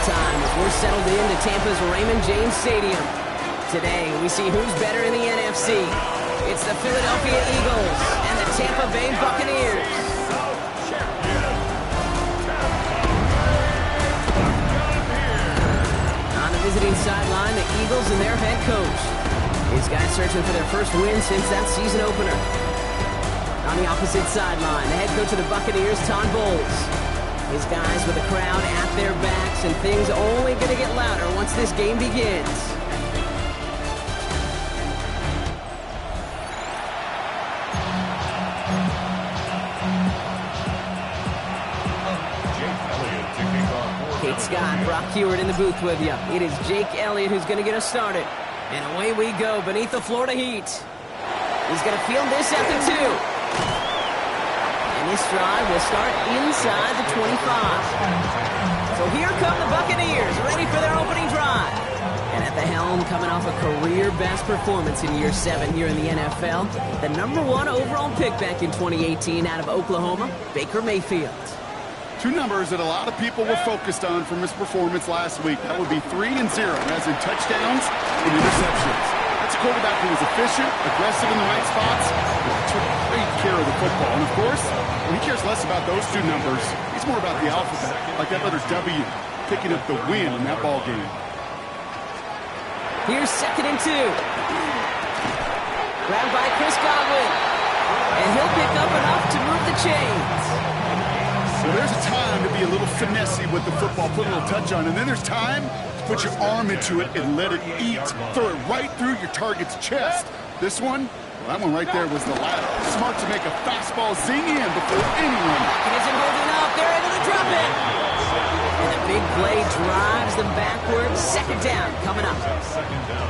time as we're settled into Tampa's Raymond James Stadium. Today, we see who's better in the NFC. It's the Philadelphia Eagles and the Tampa Bay Buccaneers. On the visiting sideline, the Eagles and their head coach. These guys searching for their first win since that season opener. On the opposite sideline, the head coach of the Buccaneers, Todd Bowles. His guys with the crowd at their backs, and things only going to get louder once this game begins. Kate Scott, Brock Hewitt in the booth with you. It is Jake Elliott who's going to get us started. And away we go beneath the Florida heat. He's going to field this at the 2. And this drive will start inside the 25. So here come the Buccaneers, ready for their opening drive. And at the helm, coming off a career-best performance in year 7 here in the NFL, the #1 overall pick back in 2018 out of Oklahoma, Baker Mayfield. Two numbers that a lot of people were focused on from his performance last week. That would be 3 and 0, as in touchdowns and interceptions. That's a quarterback who was efficient, aggressive in the right spots, and took great care of the football. And, of course, when he cares less about those two numbers, he's more about the alphabet, like that letter W, picking up the win in that ball game. Here's 2nd and 2. Grabbed by Chris Godwin. And he'll pick up enough to move the chains. So there's a time to be a little finessey with the football, put a little touch on, and then there's time to put your arm into it and let it eat. Throw it right through your target's chest. This one, well, that one right there was the latter. Smart to make a fastball zing in before anyone. Isn't holding up. They're able to drop it. And the big play drives them backwards. 2nd down coming up.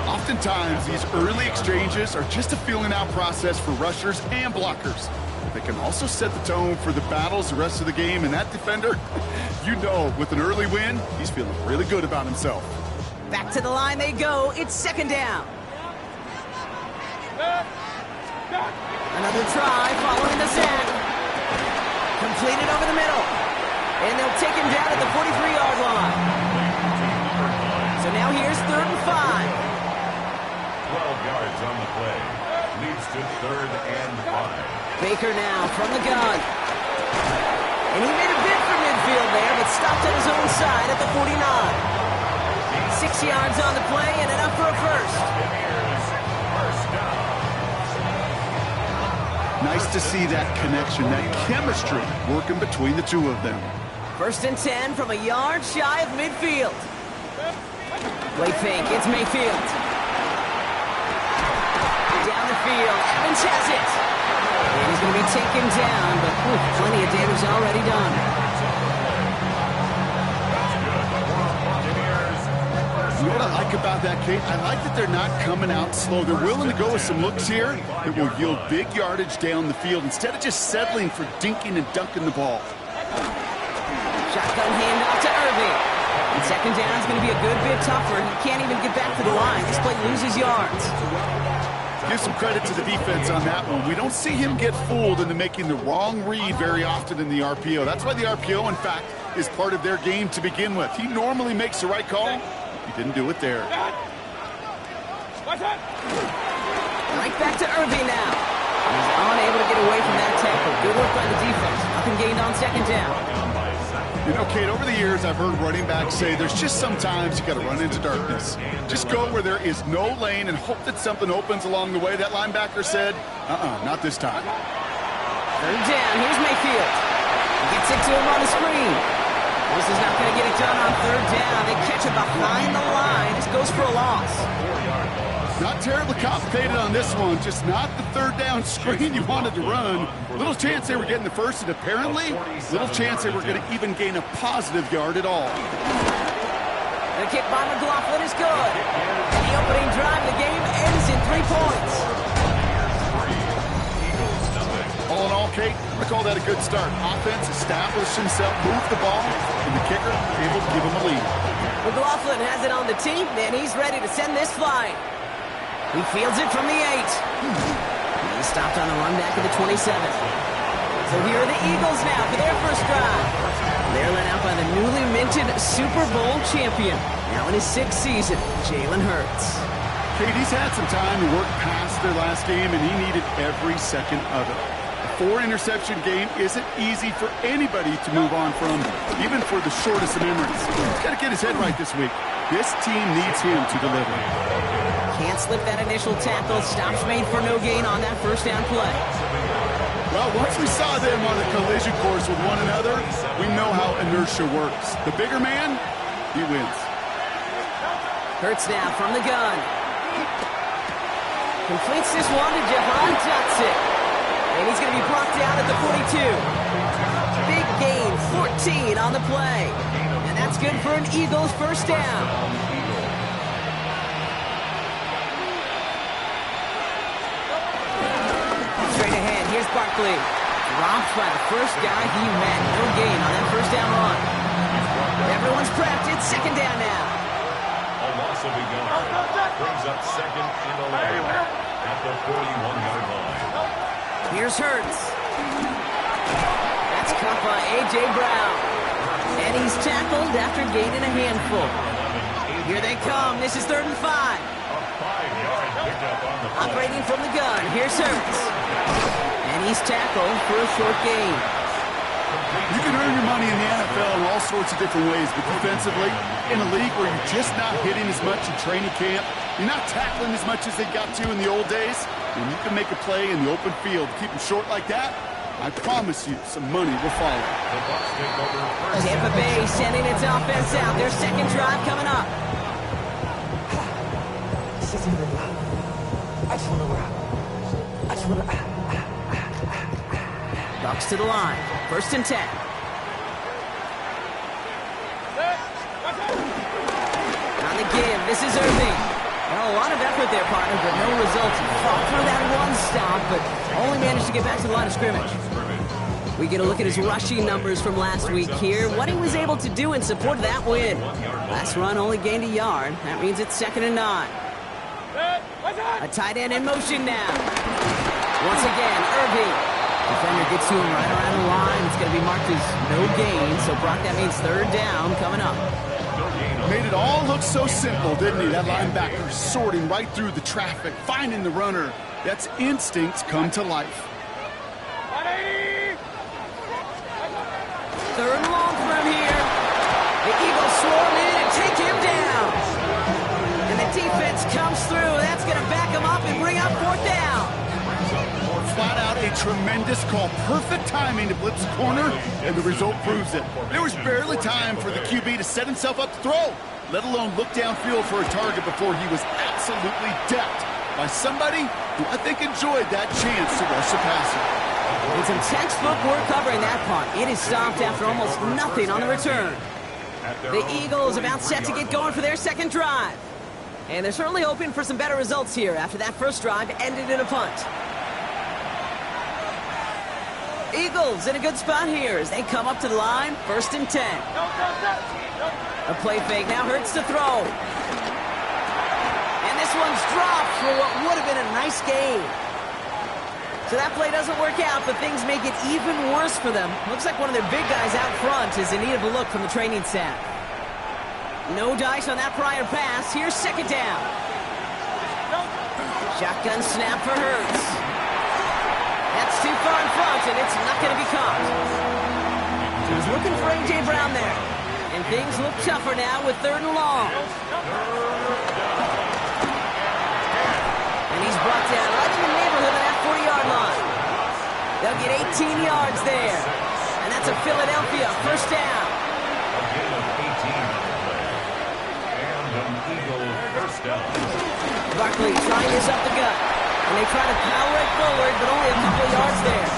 Oftentimes, these early exchanges are just a feeling-out process for rushers and blockers. They can also set the tone for the battles the rest of the game, and that defender, you know, with an early win, he's feeling really good about himself. Back to the line they go. It's 2nd down. Another try following the sack. Completed over the middle. And they'll take him down at the 43-yard line. So now here's 3rd and 5. 12 yards on the play. Leads to 3rd and 5. Baker now from the gun. And he made a bid for midfield there, but stopped at his own side at the 49. 6 yards on the play and enough for a first. Nice to see that connection, that chemistry working between the two of them. 1st and 10 from a yard shy of midfield. Play fake, it's Mayfield. Down the field, Evans has it. And he's going to be taken down, but plenty of damage already done. You know what I like about that, Kate? I like that they're not coming out slow. They're willing to go with some looks here that will yield big yardage down the field instead of just settling for dinking and dunking the ball. Shotgun handoff to Irving. And 2nd down is going to be a good bit tougher. He can't even get back to the line. This play loses yards. Give some credit to the defense on that one. We don't see him get fooled into making the wrong read very often in the RPO. That's why the RPO, in fact, is part of their game to begin with. He normally makes the right call. He didn't do it there. Right back to Irving now. He's unable to get away from that tackle. Good work by the defense. Nothing gained on 2nd down. You know, Kate, over the years, I've heard running backs say there's just sometimes you got to run into darkness. Just go where there is no lane and hope that something opens along the way. That linebacker said, not this time. 3rd down. Here's Mayfield. He gets it to him on the screen. This is not going to get it done on 3rd down. They catch it behind the line. This goes for a loss. Not terribly complicated on this one. Just not the 3rd down screen you wanted to run. Little chance they were getting the first, and apparently little chance they were going to even gain a positive yard at all. The kick by McLaughlin is good. And the opening drive of the game ends in 3 points. All in all, Kate, I call that a good start. Offense established himself, moved the ball, and the kicker able to give him a lead. McLaughlin has it on the tee, and he's ready to send this flying. He fields it from the 8. He stopped on the run back at the 27. So here are the Eagles now for their first drive. They're led out by the newly minted Super Bowl champion. Now in his 6th season, Jalen Hurts. Katie's had some time to work past their last game, and he needed every second of it. A 4-interception game isn't easy for anybody to move on from, even for the shortest of memories. He's got to get his head right this week. This team needs him to deliver. Can't slip that initial tackle. Stops made for no gain on that first down play. Well, once we saw them on a collision course with one another, we know how inertia works. The bigger man, he wins. Hurts now from the gun. Completes this one to Jahan Johnson. And he's going to be brought down at the 42. Big gain, 14 on the play. And that's good for an Eagles first down. Straight ahead, here's Barkley. Dropped by the first guy he met. No gain on that first down run. Everyone's prepped. It's second down now. A loss of a yard. Brings up second and 11 at the 41-yard line. Here's Hurts. That's caught by A.J. Brown. And he's tackled after gaining a handful. Here they come. This is 3rd and 5. A 5-yard pickup on the play. Operating from the gun. Here's Hurts. And he's tackled for a short gain. You can earn your money in the NFL in all sorts of different ways, but defensively, in a league where you're just not hitting as much in training camp, you're not tackling as much as they got to in the old days, and you can make a play in the open field. Keep them short like that, I promise you some money will follow. The Bucs take over first. Tampa Bay sending its offense out. Their second drive coming up. This isn't really loud. I just want to rap. I just want to... Bucs to the line. 1st and 10. On the give, this is Irving. Well, a lot of effort there, partner, but no results. Fought through that one stop, but only managed to get back to the line of scrimmage. We get a look at his rushing numbers from last week here. What he was able to do in support of that win. Last run only gained a yard. That means it's 2nd and 9. A tight end in motion now. Once again, Irving. Defender gets to him right around the line. It's going to be marked as no gain. So, Brock, that means 3rd down coming up. Made it all look so simple, didn't he? That linebacker sorting right through the traffic, finding the runner. That's instincts come to life. 3rd and long for him here. The Eagles swarm in and take him down. And the defense comes through. That's going to back him up and bring up 4th down. Flat out a tremendous call. Perfect timing to blitz the corner, and the result proves it. There was barely time for the QB to set himself up to throw, let alone look downfield for a target before he was absolutely decked by somebody who I think enjoyed that chance to rush the passer. It's some textbook work covering that punt. It is stopped after almost nothing on the return. The Eagles about set to get going for their second drive. And they're certainly hoping for some better results here after that first drive ended in a punt. Eagles in a good spot here as they come up to the line. 1st and 10. A play fake now. Hurts to throw. And this one's dropped for what would have been a nice gain. So that play doesn't work out, but things make it even worse for them. Looks like one of their big guys out front is in need of a look from the training staff. No dice on that prior pass. Here's 2nd down. Shotgun snap for Hurts. That's too far in front, and it's not going to be caught. He was looking for A.J. Brown there. And things look tougher now with 3rd and long. And he's brought down right in the neighborhood of that 40-yard line. They'll get 18 yards there. And that's a Philadelphia first down. A gain of 18 on the play. And an Eagle first down. Barkley trying this up the gut. And they try to power it forward, but only a couple yards there.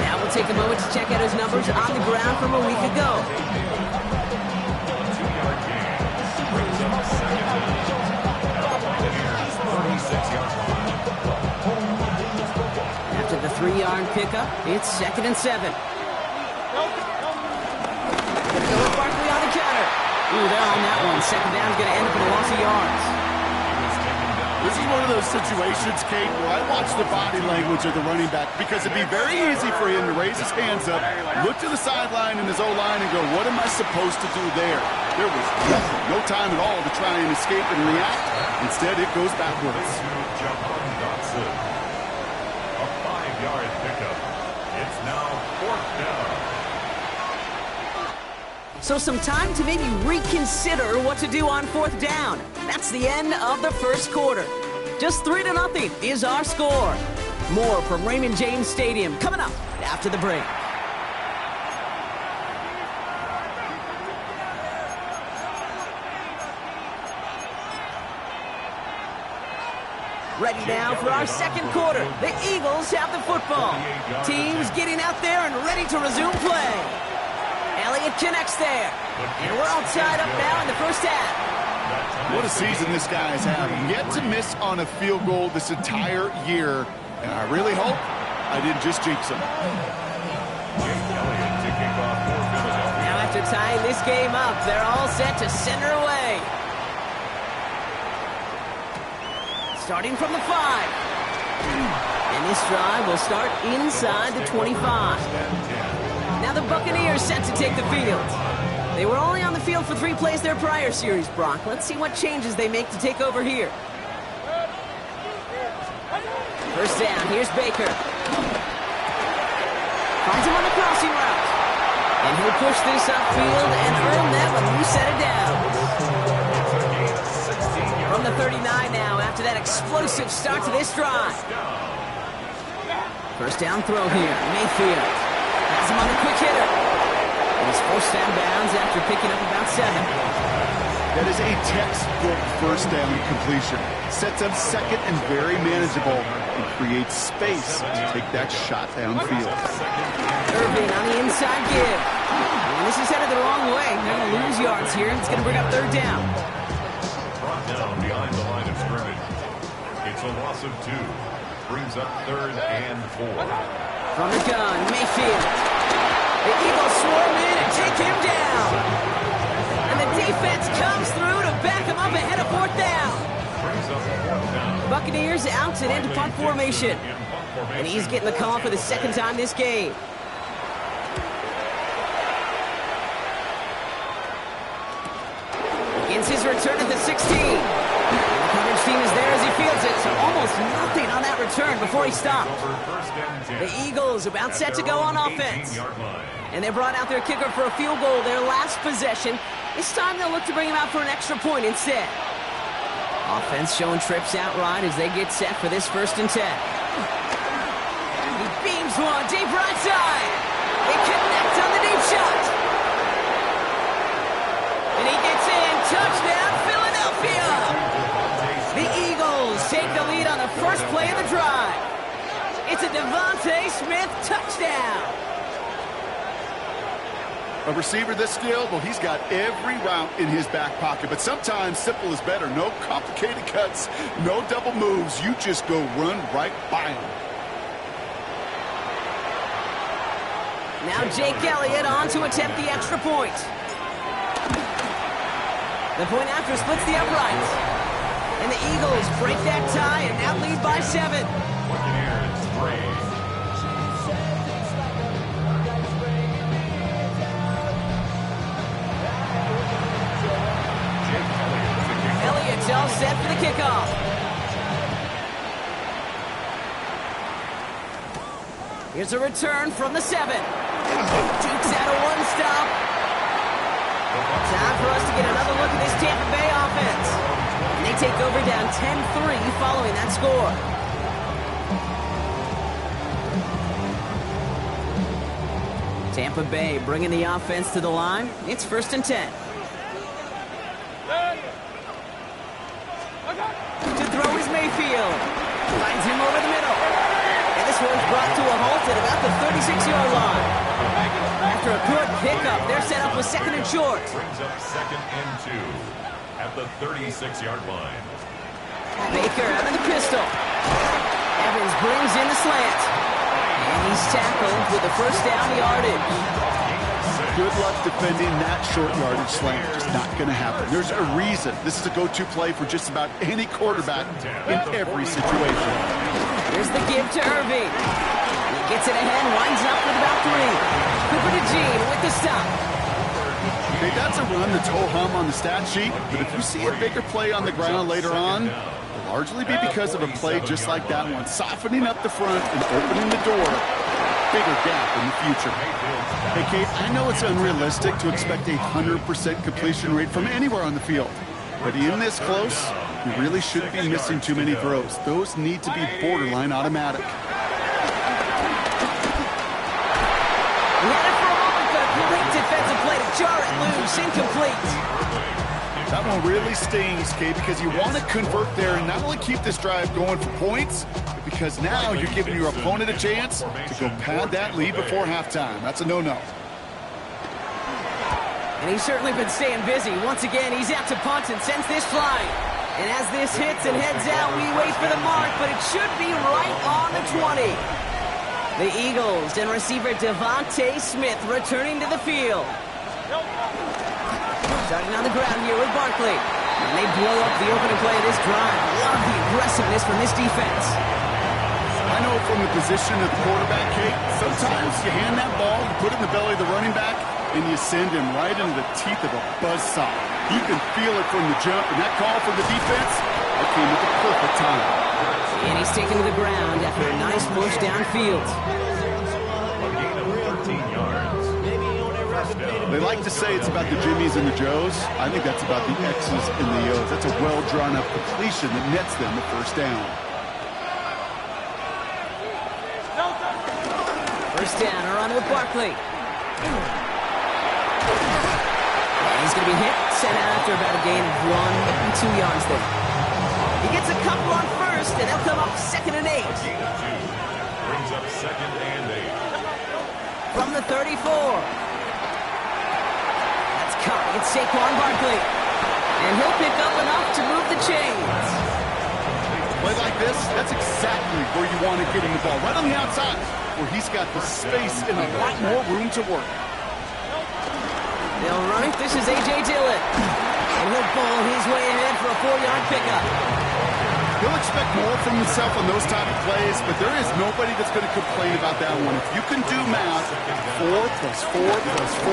Now we'll take a moment to check out his numbers on the ground from a week ago. A 2-yard gain. Brings up second down. At the Buccaneers' 46-yard line. After the 3-yard pickup, it's 2nd and 7. Barkley on the counter. Ooh, they're on that one. 2nd down is going to end up in a loss of yards. This is one of those situations, Kate, where I watch the body language of the running back because it'd be very easy for him to raise his hands up, look to the sideline in his O-line and go, what am I supposed to do there? There was no time at all to try and escape and react. Instead, it goes backwards. A 5-yard pickup. It's now 4th down. So some time to maybe reconsider what to do on 4th down. That's the end of the first quarter. Just 3-0 is our score. More from Raymond James Stadium coming up after the break. Ready now for our second quarter. The Eagles have the football. Teams getting out there and ready to resume play. Elliott connects there. And we're all tied up now in the first half. What a season this guy has had. Yet to miss on a field goal this entire year. And I really hope I didn't just jinx him. Now after tying this game up, they're all set to send her away. Starting from the 5. And this drive will start inside the 25. Now the Buccaneers set to take the field. They were only on the field for 3 plays their prior series, Brock. Let's see what changes they make to take over here. First down, here's Baker. Finds him on the crossing route. And he'll push this upfield and earn them a new set of downs. From the 39 now after that explosive start to this drive. First down throw here, Mayfield. Has him on the quick hitter. And he's forced down bounds after picking up about 7. That is a textbook first down completion. Sets up second and very manageable and creates space to take that shot downfield. Irving on the inside give. And this is headed the wrong way. They're going to lose yards here. It's going to bring up 3rd down. Brought down behind the line of scrimmage. It's a loss of 2. Brings up 3rd and 4. From the gun, Mayfield. The Eagles swarm in and take him down. And the defense comes through to back him up ahead of 4th down. Brings up 4th down. Buccaneers out and into punt formation. And he's getting the call for the 2nd time this game. Begins his return at the 16. The coverage team is there as he fields it, so almost nothing on that return before he stopped. The Eagles about set to go on offense. And they brought out their kicker for a field goal their last possession. This time they'll look to bring him out for an extra point instead. Offense showing trips out right as they get set for this 1st and 10. He beams one deep right side. They connect on the deep shot. And he gets in. Touchdown, Philadelphia. The Eagles take the lead on the first play of the drive. It's a Devontae Smith touchdown. A receiver this skilled, well, he's got every route in his back pocket. But sometimes simple is better. No complicated cuts, no double moves. You just go run right by him. Now Jake Elliott on to attempt the extra point. The point after splits the uprights. And the Eagles break that tie and now lead by 7. Elliott's all set for the kickoff. Here's a return from the 7. Jukes out a 1-stop. Time for us to get another look at this Tampa Bay offense. And they take over down 10-3 following that score. Tampa Bay bringing the offense to the line. It's 1st and 10. To throw is Mayfield. Finds him over the middle. And this one's brought to a halt at about the 36-yard line. After a good pickup, they're set up with 2nd and short. Brings up 2nd and 2 at the 36-yard line. Baker out of the pistol. Evans brings in the slant. And he's tackled with the 1st down yardage. Good luck defending that short yardage slant. Just not going to happen. There's a reason this is a go-to play for just about any quarterback in every situation. Here's the give to Irving. He gets it ahead, winds up with about 3. Cooper to Gene with the stop. Okay, that's a run that's ho-hum on the stat sheet, but if you see a bigger play on the ground later on, it'll largely be because of a play just like that one, softening up the front and opening the door. Bigger gap in the future. Hey, Kate, I know it's unrealistic to expect a 100% completion rate from anywhere on the field, but in this close, you really shouldn't be missing too many throws. Those need to be borderline automatic. He had it for a moment, but a great defensive play to jar it loose, incomplete. That one really stings, Kate, because you want to convert there and not only keep this drive going for points, but because now you're giving your opponent a chance to go pad that lead before halftime. That's a no-no. And he's certainly been staying busy. Once again, he's out to punt and sends this flying. And as this hits and heads out, we wait for the mark, but it should be right on the 20. The Eagles and receiver Devontae Smith returning to the field. Starting on the ground here with Barkley. And they blow up the opening play of this drive. Love the aggressiveness from this defense. I know from the position of the quarterback, Kate, sometimes you hand that ball, you put it in the belly of the running back, and you send him right into the teeth of a buzzsaw. You can feel it from the jump, and that call from the defense, that came at the perfect time. And he's taken to the ground after a nice push downfield. A gain of 13 yards. They like to say it's about the Jimmies and the Joes. I think that's about the X's and the O's. That's a well-drawn-up completion that nets them the first down. First down, a run with Barkley. And he's going to be hit, sent out after about a gain of 1 and 2 yards there. He gets a couple on first, and they'll come up 2nd and 8. Gain of 2. Brings up 2nd and 8. From the 34. That's caught. It's Saquon Barkley. And he'll pick up enough to move the chains. Play like this, that's exactly where you want to get him the ball. Right on the outside, where he's got the space and a lot more room to work. They'll run it. This is A.J. Dillon. And he'll bowl his way ahead for a 4-yard pickup. He'll expect more from himself on those type of plays, but there is nobody that's going to complain about that one. If you can do math, 4 plus 4 plus 4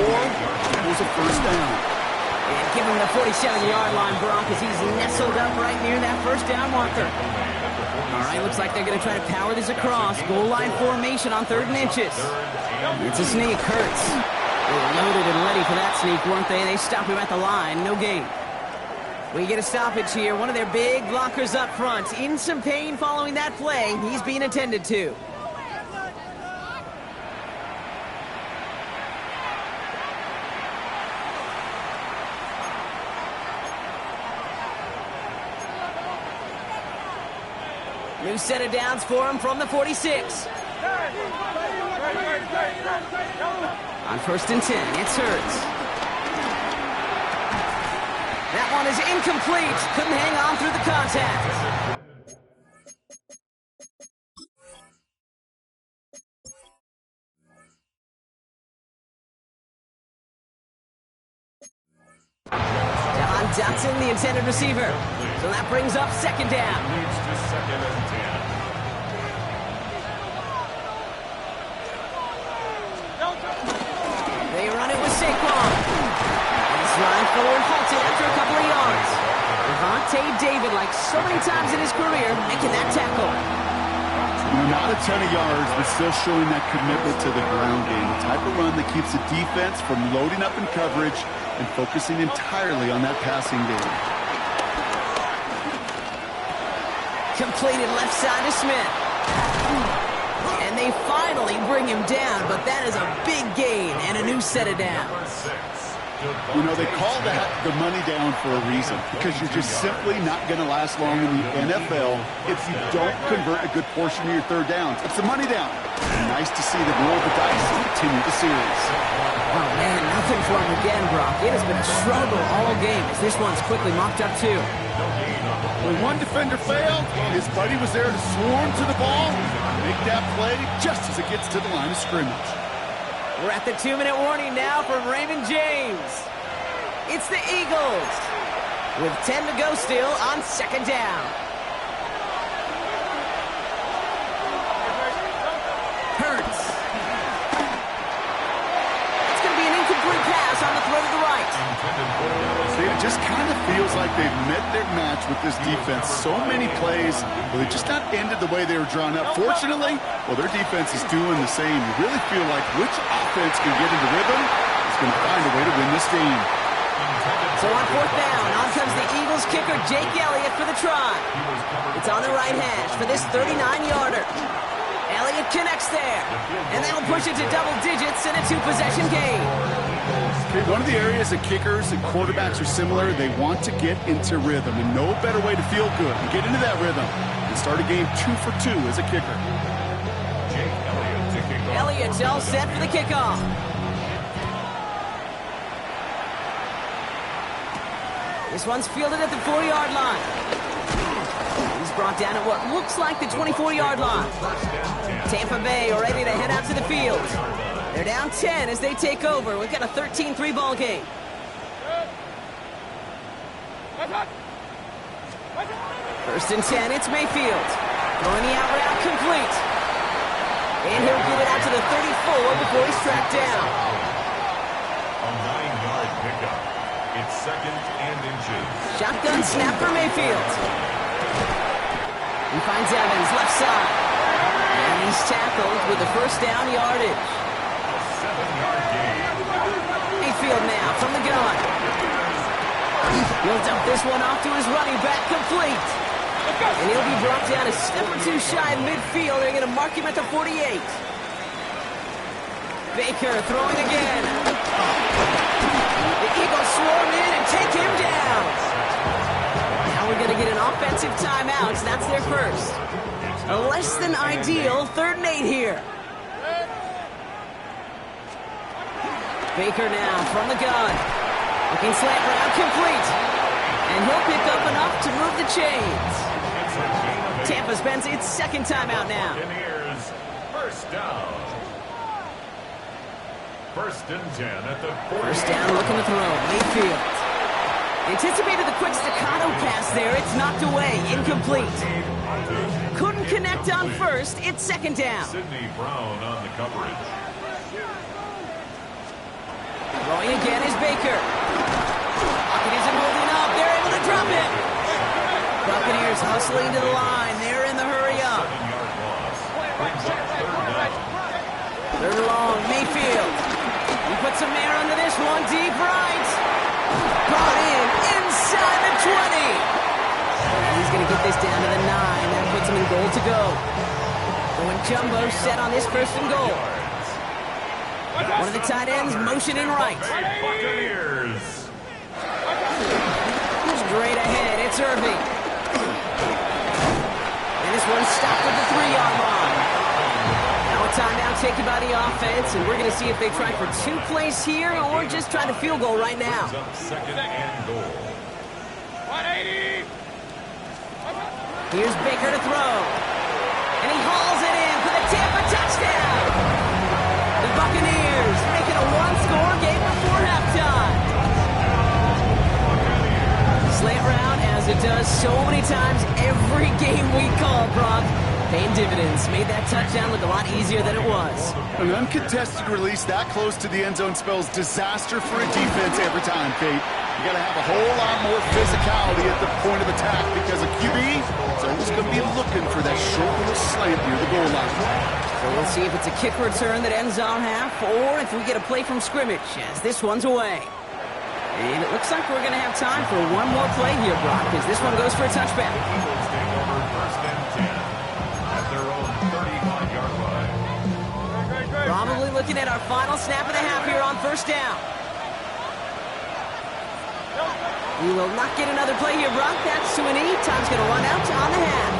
equals a first down. And give him the 47-yard line, Brock, as he's nestled up right near that first down marker. All right, looks like they're going to try to power this across. Goal line formation on 3rd and inches. It's a sneak. Hurts. They were loaded and ready for that sneak, weren't they? They stop him at the line. No gain. We get a stoppage here. One of their big blockers up front. In some pain following that play. He's being attended to. New set of downs for him from the 46. On 1st and 10, it's Hurts. That one is incomplete. Couldn't hang on through the contact. John Dotson, the intended receiver. So that brings up 2nd down. Leads to 2nd and 10. They run it with Saquon. And it's line forward halted after a couple of yards. Devontae David, like so many times in his career, making that tackle. Not a ton of yards, but still showing that commitment to the ground game. The type of run that keeps the defense from loading up in coverage and focusing entirely on that passing game. Completed left side to Smith. And they finally bring him down, but that is a big gain and a new set of downs. You know, they call that the money down for a reason, because you're just simply not going to last long in the NFL if you don't convert a good portion of your 3rd downs. It's the money down. And nice to see them roll the dice and continue the series. Oh, man, nothing for him again, Brock. It has been a struggle all game as this one's quickly mocked up, too. When one defender failed, his buddy was there to swarm to the ball and make that play just as it gets to the line of scrimmage. We're at the 2-minute warning now from Raymond James. It's the Eagles with 10 to go still on second down. Hurts. It's going to be an incomplete pass on the throw to the right. It just kind of feels like they've met their match with this defense. So many plays, but they just not ended the way they were drawn up. Fortunately, well, their defense is doing the same. You really feel like which offense can get into rhythm is going to find a way to win this game. So on fourth down, on comes the Eagles kicker, Jake Elliott, for the try. It's on the right hash for this 39-yarder. Elliott connects there, and that'll push it to double digits in a 2-possession game. Okay, one of the areas that kickers and quarterbacks are similar, they want to get into rhythm, and no better way to feel good and get into that rhythm and start a game 2 for 2 as a kicker. Elliott's all set for the kickoff. This one's fielded at the 4-yard line. He's brought down at what looks like the 24-yard line. Tampa Bay ready to head out to the field. They're down 10 as they take over. We've got a 13-3 ball game. First and 10, it's Mayfield. Throwing the out route complete. And he'll get it out to the 34 before he's tracked down. A 9-yard pickup. It's second and inches. Shotgun snap for Mayfield. He finds Evans left side. And he's tackled with the first down yardage. 7-yard gain. Mayfield now from the gun. He'll dump this one off to his running back, complete. And he'll be brought down a step or two shy of midfield. They're going to mark him at the 48. Baker throwing again. The Eagles swarm in and take him down. Now we're going to get an offensive timeout. That's their first. A less than ideal 3rd and 8 here. Baker now from the gun. Looking slant route complete. And he'll pick up enough to move the chains. Tampa spends its second timeout now. Buccaneers, first down. First and 10 at the 40. First down, looking to throw. Mayfield. Anticipated the quick staccato pass there. It's knocked away. Incomplete. Couldn't connect on first. It's second down. Sidney Brown on the coverage. Throwing again is Baker. Pocket isn't holding up. They're able to drop it. Buccaneers hustling to the line. They're in the hurry up. 7-yard loss. Brings up third down. Third and long. Mayfield. He puts some air under this one. Deep right. Brought in inside the 20. And he's going to get this down to the 9. That puts him in goal to go. Going jumbo set on this first and goal. One of the tight ends motioning right. Buccaneers. Straight ahead, it's Irving. And this one's stopped at the 3-yard line. Now a timeout taken by the offense, and we're going to see if they try for 2 plays here or just try the field goal right now. Second and goal. 180. Here's Baker to throw. And he hauls it in for the Tampa touchdown. The Buccaneers making a 1-score game before halftime. Slant route, as it does so many times every game we call, Brock. Paying dividends. Made that touchdown look a lot easier than it was. An uncontested release that close to the end zone spells disaster for a defense every time, Kate. You got to have a whole lot more physicality at the point of attack because a QB is always going to be looking for that short little slant near the goal line. So we'll see if it's a kick return that ends on half or if we get a play from scrimmage as this one's away. And it looks like we're going to have time for one more play here, Brock, because this one goes for a touchback. Eagles take over first and 10 at their own 35-yard line. Probably looking at our final snap of the half here on first down. We will not get another play here, Brock. That's to an E. Time's going to run out on the half.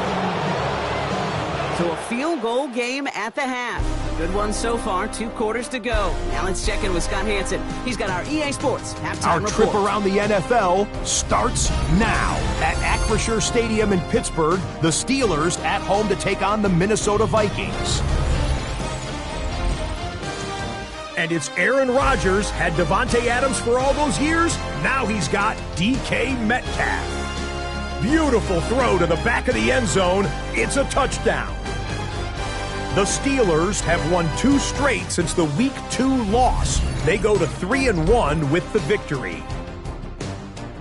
So a field goal game at the half. Good one so far. 2 quarters to go. Now let's check in with Scott Hansen. He's got our EA Sports halftime Our report. trip around the NFL starts now. At Acrisure Stadium in Pittsburgh, the Steelers at home to take on the Minnesota Vikings. And it's Aaron Rodgers had Devontae Adams for all those years. Now he's got DK Metcalf. Beautiful throw to the back of the end zone. It's a touchdown. The Steelers have won 2 straight since the Week 2 loss. They go to 3-1 with the victory.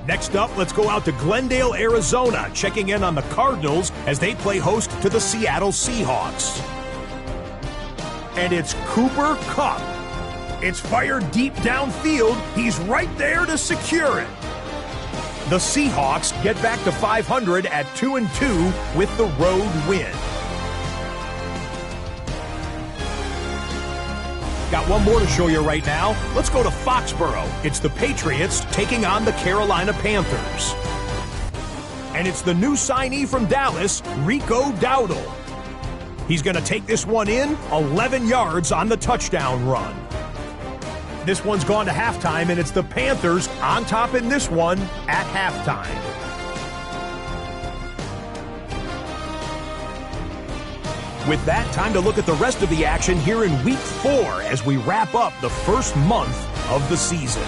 Next up, let's go out to Glendale, Arizona, checking in on the Cardinals as they play host to the Seattle Seahawks. And it's Cooper Kupp. It's fired deep downfield. He's right there to secure it. The Seahawks get back to 500 at 2-2 with the road win. Got one more to show you right now. Let's go to Foxborough. It's the Patriots taking on the Carolina Panthers. And it's the new signee from Dallas, Rico Dowdle. He's going to take this one in, 11 yards on the touchdown run. This one's gone to halftime, and it's the Panthers on top in this one at halftime. With that, time to look at the rest of the action here in Week 4 as we wrap up the first month of the season.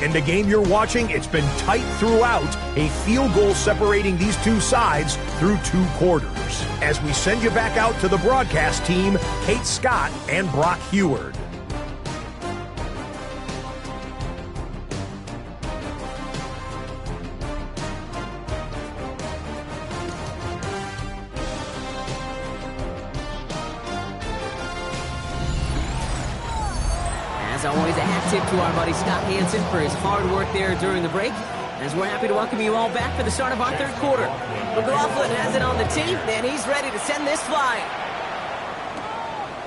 In the game you're watching, it's been tight throughout, a field goal separating these two sides through 2 quarters. As we send you back out to the broadcast team, Kate Scott and Brock Heward. As always, a hat tip to our buddy Scott Hansen for his hard work there during the break. As we're happy to welcome you all back for the start of our third quarter. McLaughlin has it on the tee, and he's ready to send this flying.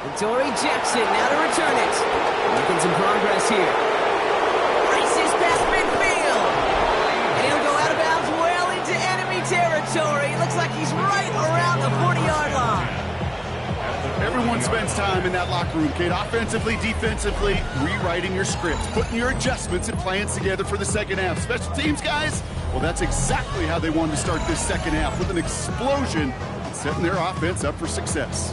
And Torrey Jackson now to return it. Making some progress here. Races past midfield. And he'll go out of bounds well into enemy territory. Looks like he's right around the 40-yard line. Everyone spends time in that locker room, Kate. Offensively, defensively, rewriting your scripts, putting your adjustments and plans together for the second half. Special teams, guys, well, that's exactly how they wanted to start this second half, with an explosion, setting their offense up for success.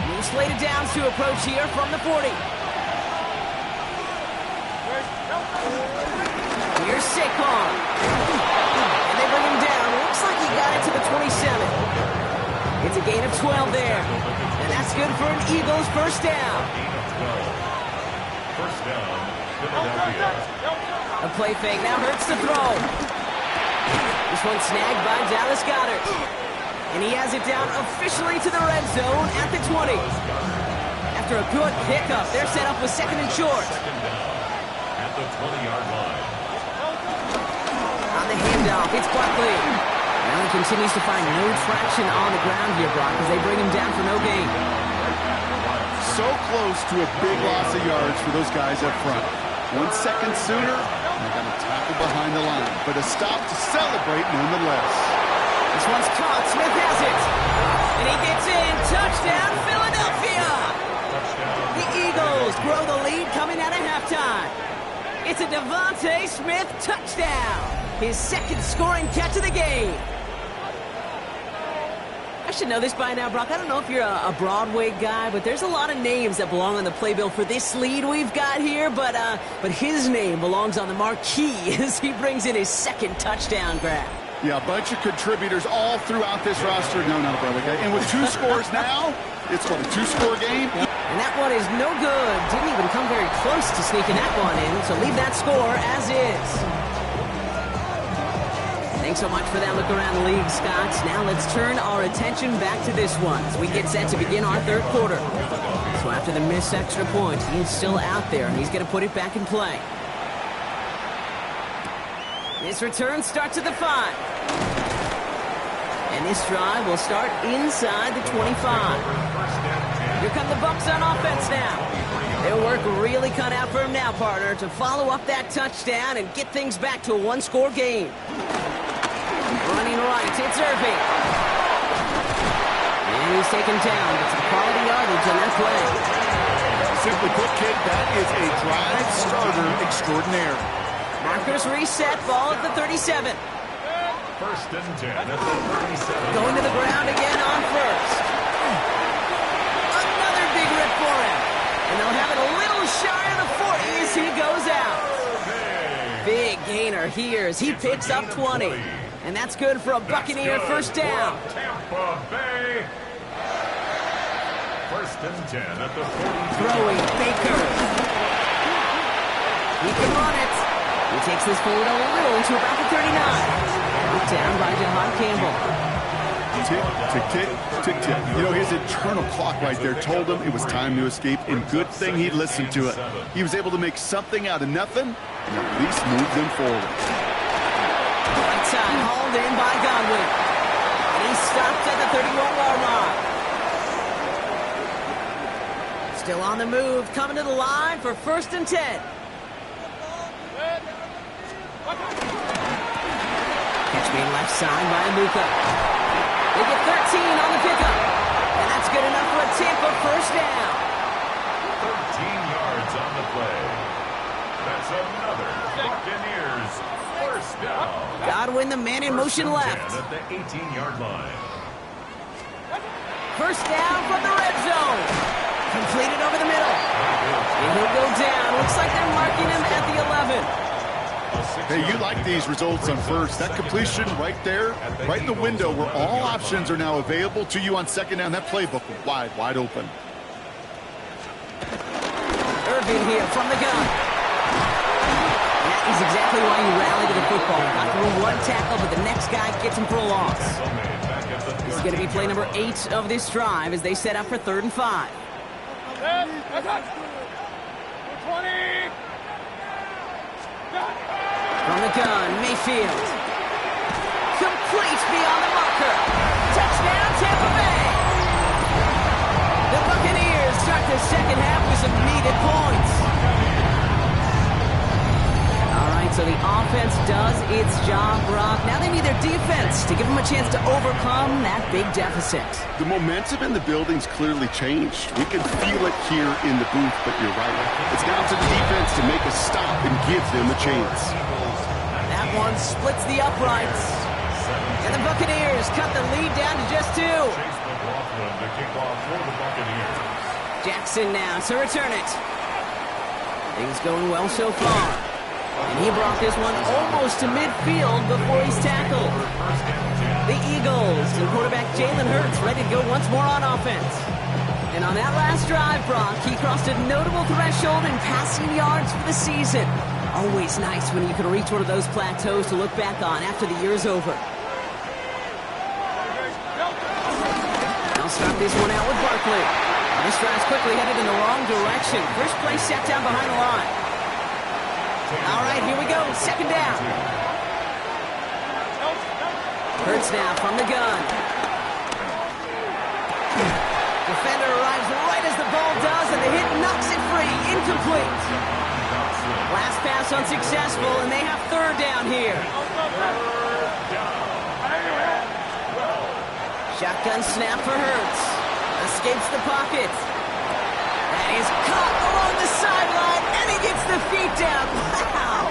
New slated downs to approach here from the 40. Here's Saquon. And they bring him down. Looks like he got it to the 27. It's a gain of 12 there. And that's good for an Eagles first down. First down, Philadelphia. A play fake now hurts the throw. This one snagged by Dallas Goedert. And he has it down officially to the red zone at the 20. After a good pickup, they're set up with second and short. Second down at the 20-yard line. On the handoff, it's Barkley. Now he continues to find no traction on the ground here, Brock, as they bring him down for no gain. So close to a big loss of yards for those guys up front. 1 second sooner, they got a tackle behind the line, but a stop to celebrate nonetheless. This one's caught. Smith has it. And he gets in. Touchdown, Philadelphia! The Eagles grow the lead coming out of halftime. It's a Devontae Smith touchdown. His second scoring catch of the game. I should know this by now, Brock. I don't know if you're a Broadway guy, but there's a lot of names that belong on the playbill for this lead we've got here. But his name belongs on the marquee as he brings in his second touchdown grab. Yeah, a bunch of contributors all throughout this roster. No, not a Broadway guy. And with 2 scores now, it's what, a 2-score game? And that one is no good. Didn't even come very close to sneaking that one in. So leave that score as is. Thanks so much for that look around the league, Scott. Now let's turn our attention back to this one as we get set to begin our third quarter. So after the missed extra point, he's still out there, and he's going to put it back in play. This return starts at the 5. And this drive will start inside the 25. Here come the Bucs on offense now. Their work really cut out for him now, partner, to follow up that touchdown and get things back to a 1-score game. Running right, it's Irving. And he's taken down. It's a quality yardage on that play. Simply put, kid, that is a drive starter extraordinaire. Markers reset, ball at the 37. First and 10 at the 37. Going to the ground again on first. Another big rip for him. And they'll have it a little shy of the 40 as he goes out. Big gainer here as he picks up 20. And that's good for a Buccaneer first down. Tampa Bay. First and 10 at the 40. Throwing Baker. He can run it. He takes this forward a little to about the 39. Knocked down by Jahan Campbell. Tick, tick, tick, tick, tick. You know, his internal clock right there told him it was time to escape, and good thing he listened to it. He was able to make something out of nothing, and at least move them forward. Right side, hauled in by Godwin. And he stopped at the 31-yard line. Still on the move, coming to the line for first and 10. Catch made left side by Amuka. They get 13 on the pickup. And that's good enough for a Tampa first down. 13 yards on the play. That's another Buccaneers first down. Godwin, the man in motion left. At the 18-yard line. First down from the red zone. Completed over the middle. And he'll go down. Looks like they're marking him at the 11. Hey, you like these results on first. That completion right there, right in the window where all options are now available to you on second down. That playbook wide open. Irvin here from the gun. And that is exactly why you rally to the football. Got through one tackle, but the next guy gets him for a loss. This is going to be play number 8 of this drive as they set up for 3rd and 5. 20. From the gun, Mayfield. Complete beyond the marker. Touchdown, Tampa Bay. The Buccaneers start the second half with some needed points. All right, so the offense does its job, Brock. Now they need their defense to give them a chance to overcome that big deficit. The momentum in the building's clearly changed. We can feel it here in the booth, but you're right. It's down to the defense to make a stop and give them a chance. That one splits the uprights. And the Buccaneers cut the lead down to just 2. The kickoff for the Buccaneers. Jackson now to return it. Things going well so far. And he brought this one almost to midfield before he's tackled. The Eagles and quarterback Jalen Hurts ready to go once more on offense. And on that last drive, Brock, he crossed a notable threshold in passing yards for the season. Always nice when you can reach one of those plateaus to look back on after the year's over. They'll start this one out with Barkley. This drive's quickly headed in the wrong direction. First play set down behind the line. All right, here we go. Second down. Hurts now from the gun. Defender arrives right as the ball does, and the hit knocks it free. Incomplete. Last pass unsuccessful, and they have 3rd down here. Shotgun snap for Hurts. Escapes the pocket. And he's caught along the sideline, and he gets the feet down. Wow!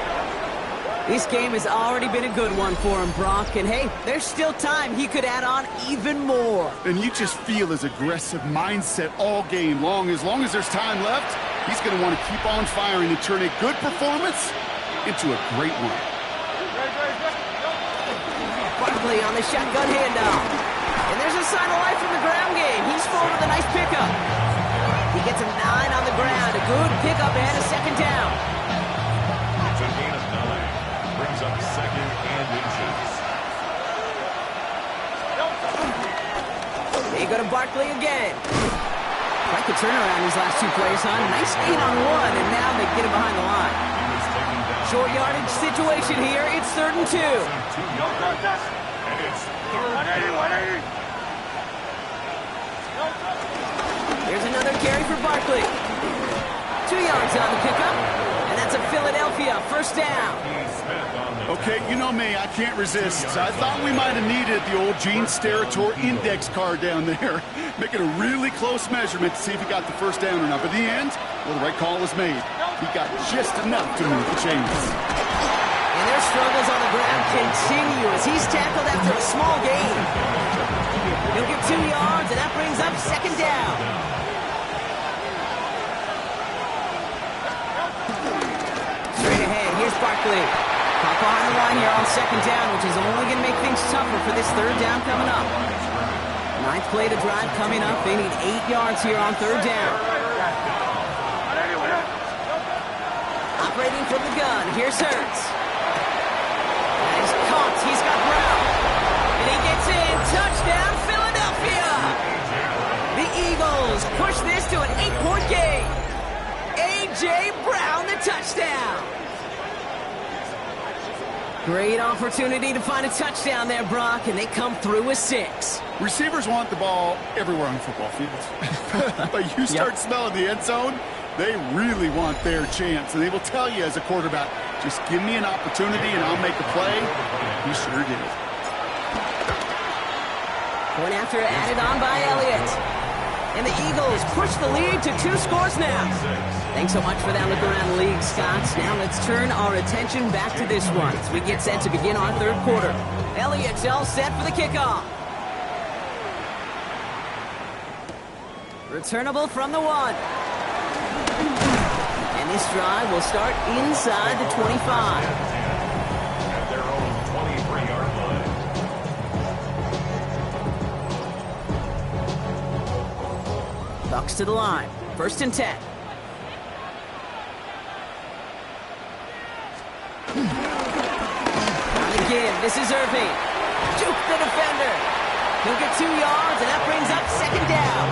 This game has already been a good one for him, Brock. And hey, there's still time he could add on even more. And you just feel his aggressive mindset all game long. As long as there's time left, he's going to want to keep on firing and turn a good performance into a great one. Barkley on the shotgun handoff. And there's a sign of life from the ground game. He's forward with a nice pickup. He gets him 9 on the ground. A good pickup and a second down. It's a gain of 9. Brings up 2nd and inches. They go to Barkley again. Quite the turnaround these last 2 plays, huh? Nice 8 on 1, and now they get him behind the line. Short yardage situation here. It's 3rd and 2. 2 yards. And it's 3rd down. Here's another carry for Barkley. 2 yards on the pickup, and that's a Philadelphia first down. Okay, you know me, I can't resist. I thought we might have needed the old Gene Steratore index card down there. Making a really close measurement to see if he got the first down or not. But in the end, well, the right call was made. He got just enough to move the chains. And they're struggles on the ground continue as he's tackled after a small gain. He'll get 2 yards, and that brings up second down. Straight ahead, here's Barkley. Caught behind the line here on second down, which is only going to make things tougher for this third down coming up. Ninth play to drive coming up. They need 8 yards here on third down. Operating from the gun, here's Hurts. And he's caught, he's got Brown. And he gets in, touchdown, Philadelphia! The Eagles push this to an 8-point game. A.J. Brown, the touchdown. Great opportunity to find a touchdown there, Brock, and they come through with 6. Receivers want the ball everywhere on the football field. But you start smelling the end zone, they really want their chance. And they will tell you as a quarterback, just give me an opportunity and I'll make a play. He sure did. Point after added on by Elliott. And the Eagles push the lead to 2 scores now. Thanks so much for that look around the league, Scott. Now let's turn our attention back to this one as we get set to begin our third quarter. Elliott's all set for the kickoff. Returnable from the 1. And this drive will start inside the 25. At their own 23-yard line. Bucks to the line. 1st and 10. And again, this is Irving. Juke the defender. He'll get 2 yards, and that brings up second down.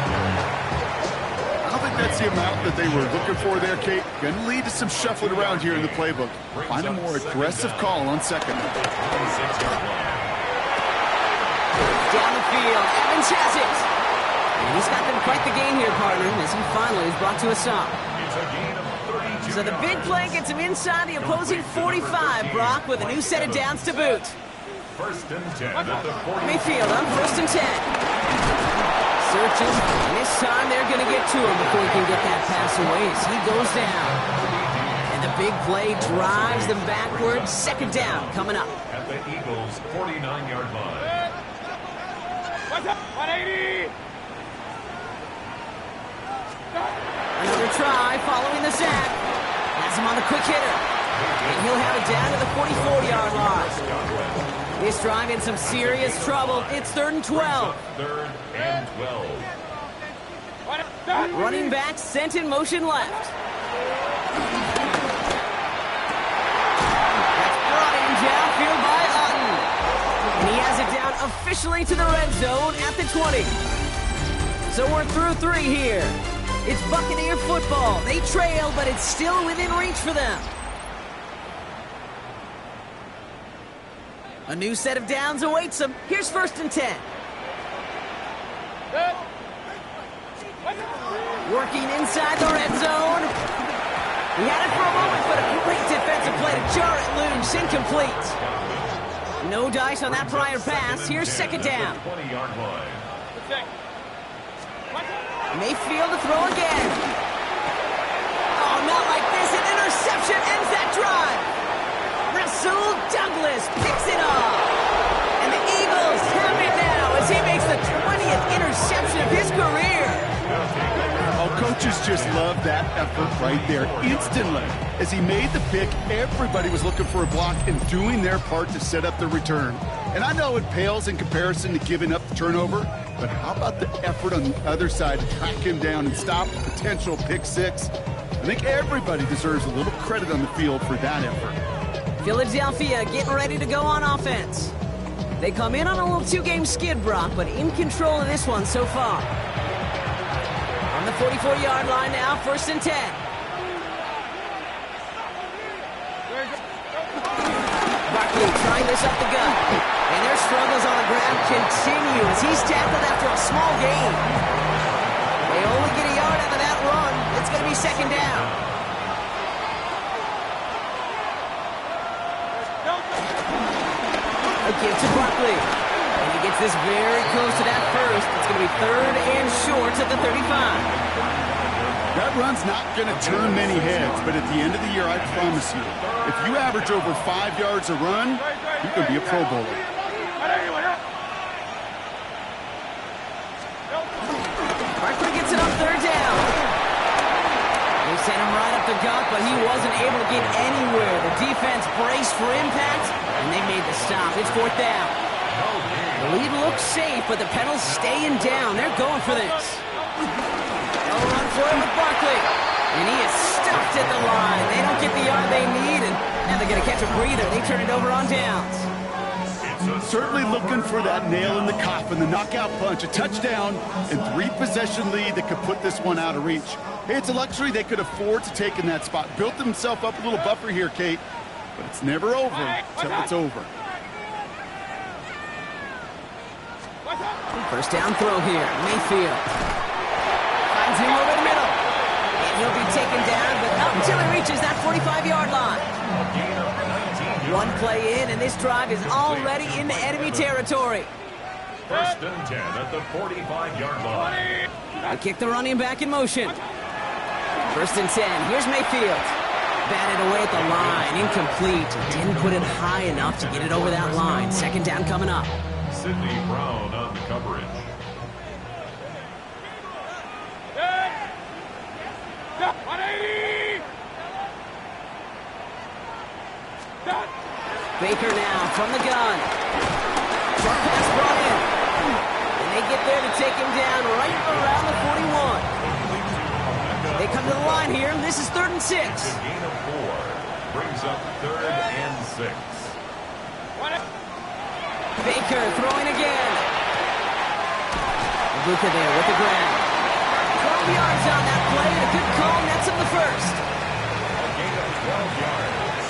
I don't think that's the amount that they were looking for there, Kate. Going to lead to some shuffling around here in the playbook. Find a more aggressive call on second. Down the field, Evans has it. And he's got them quite the game here, partner, as he finally is brought to a stop. It's a gain of 32. So the big play gets him inside the opposing 45, Brock, with a new set of downs to boot. 1st and 10 at the 40. Mayfield on 1st and 10. Searches, and this time they're going to get to him before he can get that pass away as he goes down. And the big play drives them backwards. Second down coming up. At the Eagles' 49-yard line. 180! Another try following the sack. Has him on the quick hitter. And he'll have it down to the 44-yard line. This drive in some serious trouble. It's 3rd and 12. 3rd and 12. Running back sent in motion left. That's brought in downfield by Otten. And he has it down officially to the red zone at the 20. So we're through 3 here. It's Buccaneer football. They trail, but it's still within reach for them. A new set of downs awaits them. Here's 1st and 10. Working inside the red zone. He had it for a moment, but a great defensive play to jar it loose. Incomplete. No dice on that prior pass. Here's 2nd down. 20-yard line. Mayfield to throw again. Oh, not like this. An interception ends that drive. Rasul Douglas picks it off. And the Eagles have it now as he makes the 20th interception of his career. Oh, coaches just love that effort right there. Instantly, as he made the pick, everybody was looking for a block and doing their part to set up the return. And I know it pales in comparison to giving up the turnover, but how about the effort on the other side to track him down and stop the potential pick 6? I think everybody deserves a little credit on the field for that effort. Philadelphia getting ready to go on offense. They come in on a little 2-game skid, Brock, but in control of this one so far. On the 44-yard line now, 1st and 10. Barkley trying this up the gut. And their struggles on the ground continue as he's tackled after a small gain. They only get a yard out of that run. It's going to be 2nd down. A give to Barkley. And he gets this very close to that first. It's going to be 3rd and short at the 35. Got to That run's not going to turn many heads, but at the end of the year, I promise you, if you average over 5 yards a run, you can be a Pro Bowler. Barkley gets it on third down. They sent him right up the gut, but he wasn't able to get anywhere. The defense braced for impact, and they made the stop. It's fourth down. The lead looks safe, but the pedals staying down. They're going for this. They'll run for it with Barkley. And he is stuffed at the line. They don't get the yard they need, and now they're going to catch a breather. They turn it over on downs. Certainly looking for that nail in the coffin, the knockout punch, a touchdown, and 3-possession lead that could put this one out of reach. Hey, it's a luxury they could afford to take in that spot. Built themselves up a little buffer here, Kate, but it's never over until it's over. First down throw here. Mayfield finds him over the middle. And he'll be taken down, but not until he reaches that 45-yard line. One play in, and this drive is already into enemy territory. First and 10 at the 45-yard line. They kick the running back in motion. First and 10. Here's Mayfield. Batted away at the line. Incomplete. Didn't put it high enough to get it over that line. Second down coming up. Sidney Brown on the coverage. Baker now from the gun. Short pass brought in. And they get there to take him down right around the 41. They come to the line here. This is 3rd and 6. Gain of 4. Brings up 3rd and 6. Baker throwing again. Luka there with the grab. 12 yards on that play, and a good call nets him the first. A gain of 12 yards.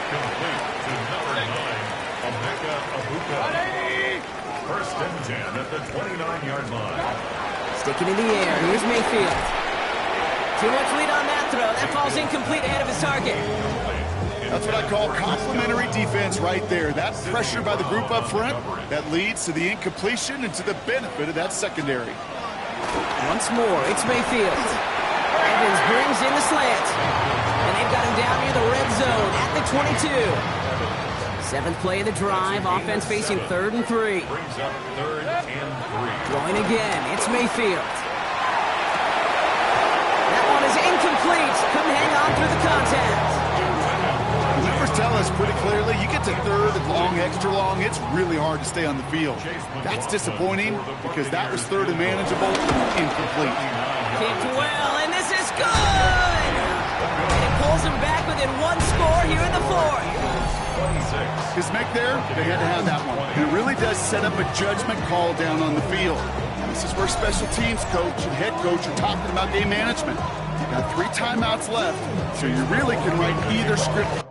Complete to number 9, Emeka Abuka. First and 10 at the 29-yard line. Sticking in the air. Here's Mayfield. Too much lead on that throw. That falls incomplete ahead of his target. That's what I call complimentary defense right there. That pressure by the group up front, that leads to the incompletion and to the benefit of that secondary. Once more, it's Mayfield. Evans brings in the slant. And they've got him down near the red zone at the 22. 7th play of the drive. Offense facing 3rd and 3. Brings up 3rd and 3. Throwing again. It's Mayfield. That one is incomplete. Couldn't hang on through the contact. The numbers tell us pretty clearly, you get to 3rd and long, extra long, it's really hard to stay on the field. That's disappointing because that was 3rd and manageable, incomplete. Kicked well, and this is good! And it pulls him back within 1 score here in the 4th. His make there, they had to have that one. And it really does set up a judgment call down on the field. This is where special teams coach and head coach are talking about game management. You got 3 timeouts left, so you really can write either script.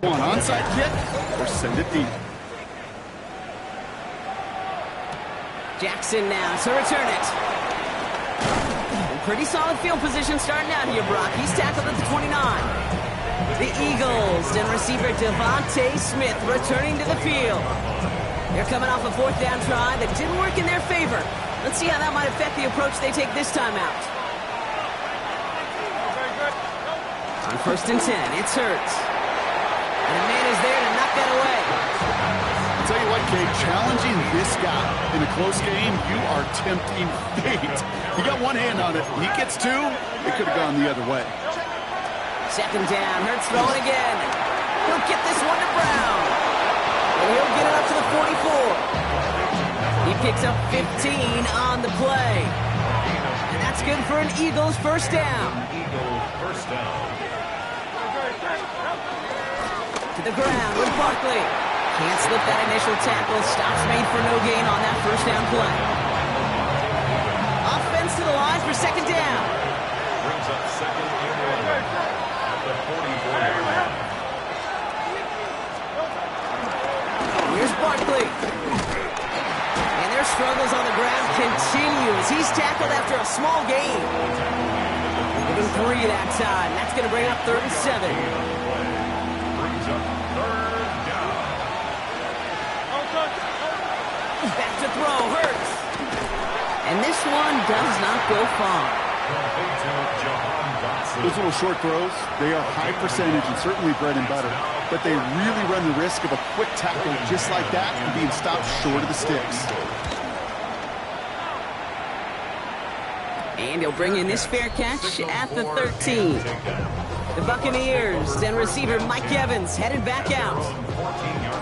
One onside kick or send it deep. Jackson now to return it. Pretty solid field position starting out here, Brock. He's tackled at the 29. The Eagles and receiver Devontae Smith returning to the field. They're coming off a fourth down try that didn't work in their favor. Let's see how that might affect the approach they take this time out. On 1st and 10, it's Hurts. And a man is there to knock that away. I'll tell you what, Kate, challenging this guy in a close game, you are tempting fate. He got one hand on it. He gets two, it could have gone the other way. 2nd down, Hurts throwing again. He'll get this one to Brown. And he'll get it up to the 44. He picks up 15 on the play. And that's good for an Eagles first down. To the ground with Barkley. Can't slip that initial tackle. Stops made for no gain on that first down play. Offense to the line for 2nd down. Brings up 2nd and 1 at the 44-yard line. Here's Barkley. And their struggles on the ground continue as he's tackled after a small gain. Given 3 that time. That's going to bring up 3rd and 7. Brings up 3rd down. Back to throw, Hurts. And this one does not go far. Those little short throws, they are high percentage and certainly bread and butter, but they really run the risk of a quick tackle just like that and being stopped short of the sticks. And he'll bring in this fair catch at the 13. The Buccaneers and receiver Mike Evans headed back out.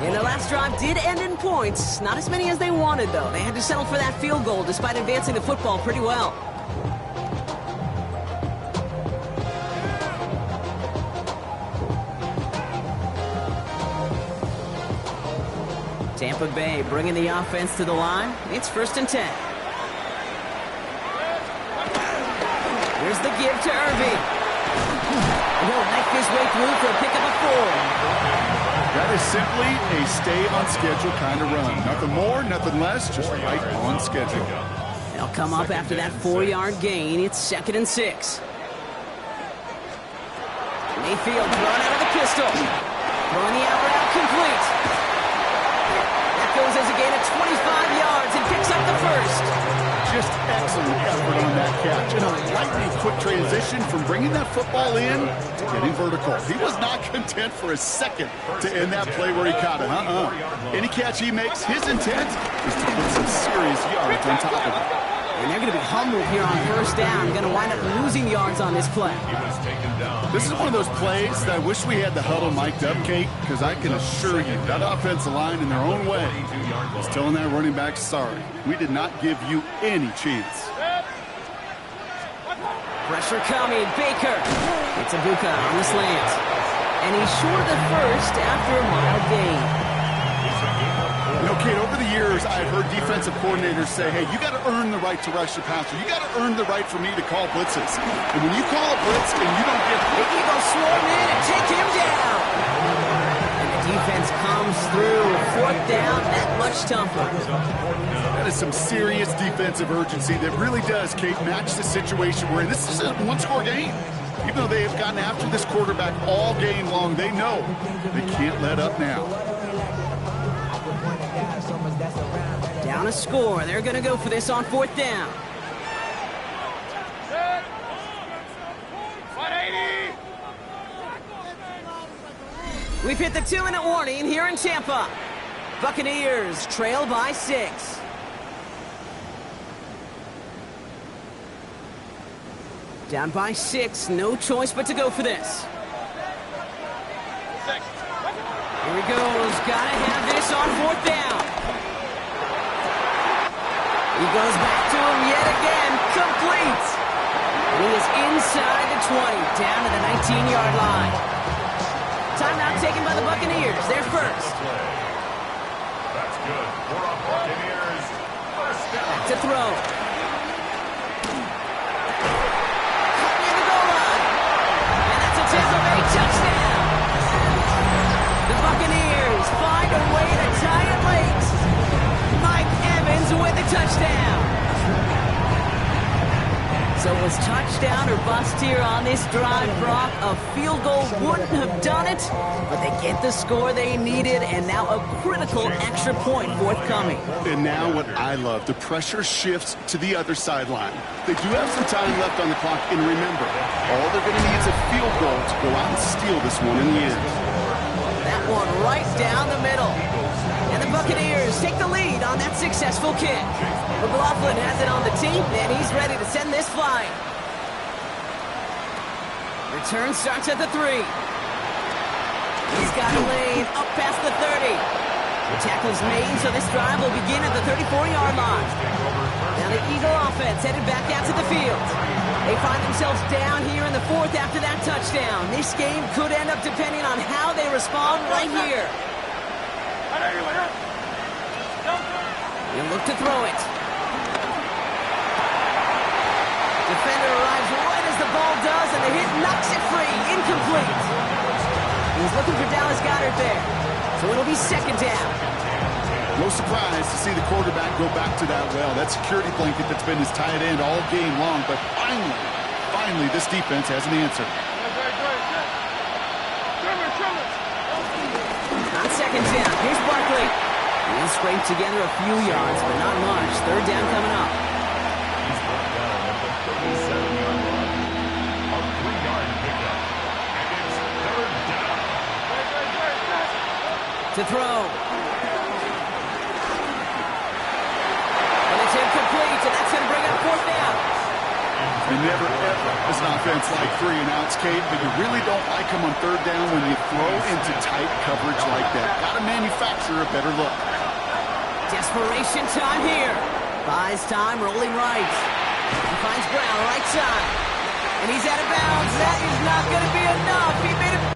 And the last drive did end in points. Not as many as they wanted, though. They had to settle for that field goal despite advancing the football pretty well. Tampa Bay bringing the offense to the line. It's 1st and 10. Here's the give to Irving. He'll knife his way through for a pickup of 4. That is simply a stay-on-schedule kind of run. Nothing more, nothing less, just right on schedule. They'll come up after that 4-yard gain. It's 2nd and 6. Mayfield thrown out of the pistol. Throwing the out route complete. That goes as a gain of 25 yards and picks up the first. Just excellent effort on that catch. And a lightning quick transition from bringing that football in to getting vertical. He was not content for a second to end that play where he caught it. Any catch he makes, his intent is to put some serious yards on top of it. And they're going to be humbled here on 1st down. Going to wind up losing yards on this play. This is one of those plays that I wish we had the huddle mic'd up, Kate, because I can assure you that offensive line in their own way is telling that running back, sorry, we did not give you any chance. Pressure coming, Baker. It's Ibuka on the slant. And he's short of the first after a mild gain. You know, Kate, over the years, I've heard defensive coordinators say, hey, you got to earn the right to rush the passer. You got to earn the right for me to call blitzes. And when you call a blitz and you don't get the Eagles swarm in and take him down. And the defense comes through. 4th down, that much tougher. That is some serious defensive urgency that really does, Kate, match the situation we're in. This is a one-score game. Even though they have gotten after this quarterback all game long, they know they can't let up now. Down a score. They're going to go for this on 4th down. 180. We've hit the 2-minute warning here in Tampa. Buccaneers trail by 6. Down by 6. No choice but to go for this. Here he goes. Gotta have this on 4th down. He goes back to him yet again. Complete. And he is inside the 20, down to the 19-yard line. Timeout taken by the Buccaneers. They're first. That's good for our Buccaneers. First down. To throw. Caught near the goal line. And that's a Tampa Bay touchdown. touchdown. So it was touchdown or bust here on this drive, Brock. A field goal wouldn't have done it, but they get the score they needed, and now a critical extra point forthcoming. And now what I love, the pressure shifts to the other sideline. They do have some time left on the clock, and remember, all they're going to need is a field goal to go out and steal this one in the end. That one right down the middle. And the Buccaneers take the lead on that successful kick. McLaughlin has it on the tee, and he's ready to send this flying. Return starts at the 3. He's got a lane up past the 30. The tackle's made, so this drive will begin at the 34-yard line. Now the Eagle offense headed back out to the field. They find themselves down here in the 4th after that touchdown. This game could end up depending on how they respond right here. You look to throw it. Defender arrives right as the ball does, and the hit knocks it free. Incomplete. He's looking for Dallas Goedert there. So it'll be 2nd down. No surprise to see the quarterback go back to that well. That security blanket that's been his tight end all game long, but finally this defense has an answer. On 2nd down, here's Barkley. He'll scrape together a few yards, but not much. 3rd down coming up. He's brought down at the 37-yard line. A 3-yard pickup. And it's 3rd down. To throw. And it's incomplete, and that's going to bring up 4th down. You never, ever, as an offense, like 3 and outs, Kate, but you really don't like them on 3rd down when you throw into tight coverage like that. Got to manufacture a better look. Desperation time here. Buys time, rolling right. He finds Brown, right side. And he's out of bounds. That is not going to be enough. He made it.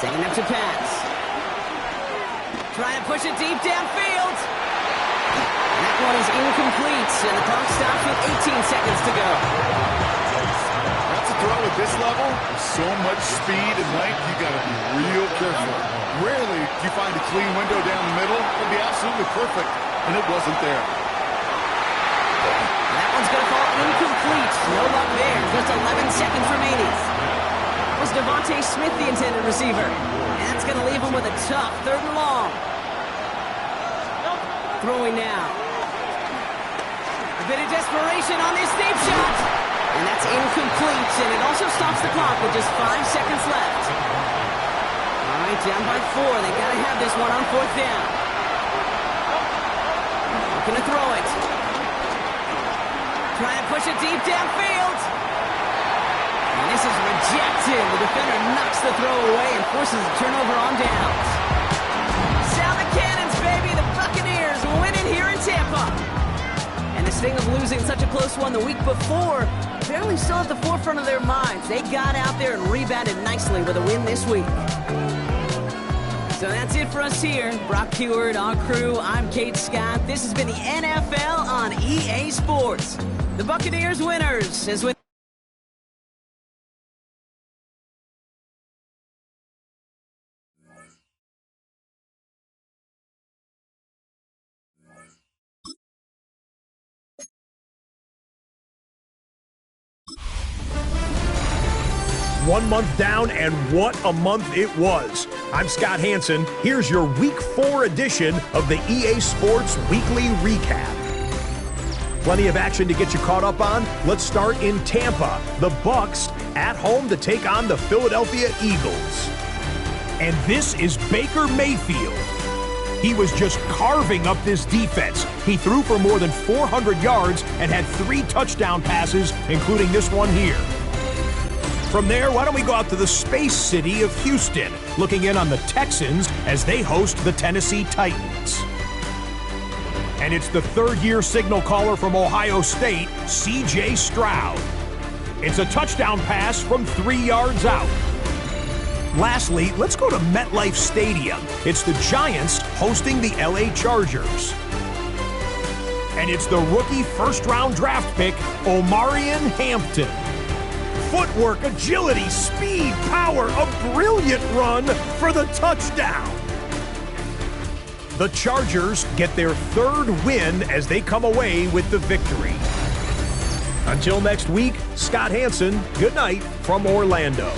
Setting up to pass. Trying to push it deep downfield. And that one is incomplete, and the clock stops with 18 seconds to go. That's a throw at this level. With so much speed and length, you got to be real careful. Rarely do you find a clean window down the middle. It would be absolutely perfect, and it wasn't there. That one's going to fall incomplete. No luck there. Just 11 seconds remaining. Was Devontae Smith the intended receiver? And that's going to leave him with a tough 3rd and long. Throwing now. A bit of desperation on this deep shot. And that's incomplete, and it also stops the clock with just 5 seconds left. All right, down by 4. They got to have this one on 4th down. Looking to throw it. Trying to push it deep downfield. And this is rejected. The defender knocks the throw away and forces a turnover on downs. Sound the cannons, baby. The Buccaneers winning here in Tampa. And the sting of losing such a close one the week before, apparently still at the forefront of their minds. They got out there and rebounded nicely with a win this week. So that's it for us here. Brock Heward, our crew, I'm Kate Scott. This has been the NFL on EA Sports. The Buccaneers winners is with One month down, and what a month it was. I'm Scott Hansen. Here's your Week 4 edition of the EA Sports Weekly Recap. Plenty of action to get you caught up on. Let's start in Tampa. The Bucs at home to take on the Philadelphia Eagles. And this is Baker Mayfield. He was just carving up this defense. He threw for more than 400 yards and had 3 touchdown passes, including this one here. From there, why don't we go out to the Space City of Houston, looking in on the Texans as they host the Tennessee Titans. And it's the third-year signal caller from Ohio State, C.J. Stroud. It's a touchdown pass from 3 yards out. Lastly, let's go to MetLife Stadium. It's the Giants hosting the L.A. Chargers. And it's the rookie first-round draft pick, Omarion Hampton. Footwork, agility, speed, power, a brilliant run for the touchdown. The Chargers get their third win as they come away with the victory. Until next week, Scott Hansen, good night from Orlando.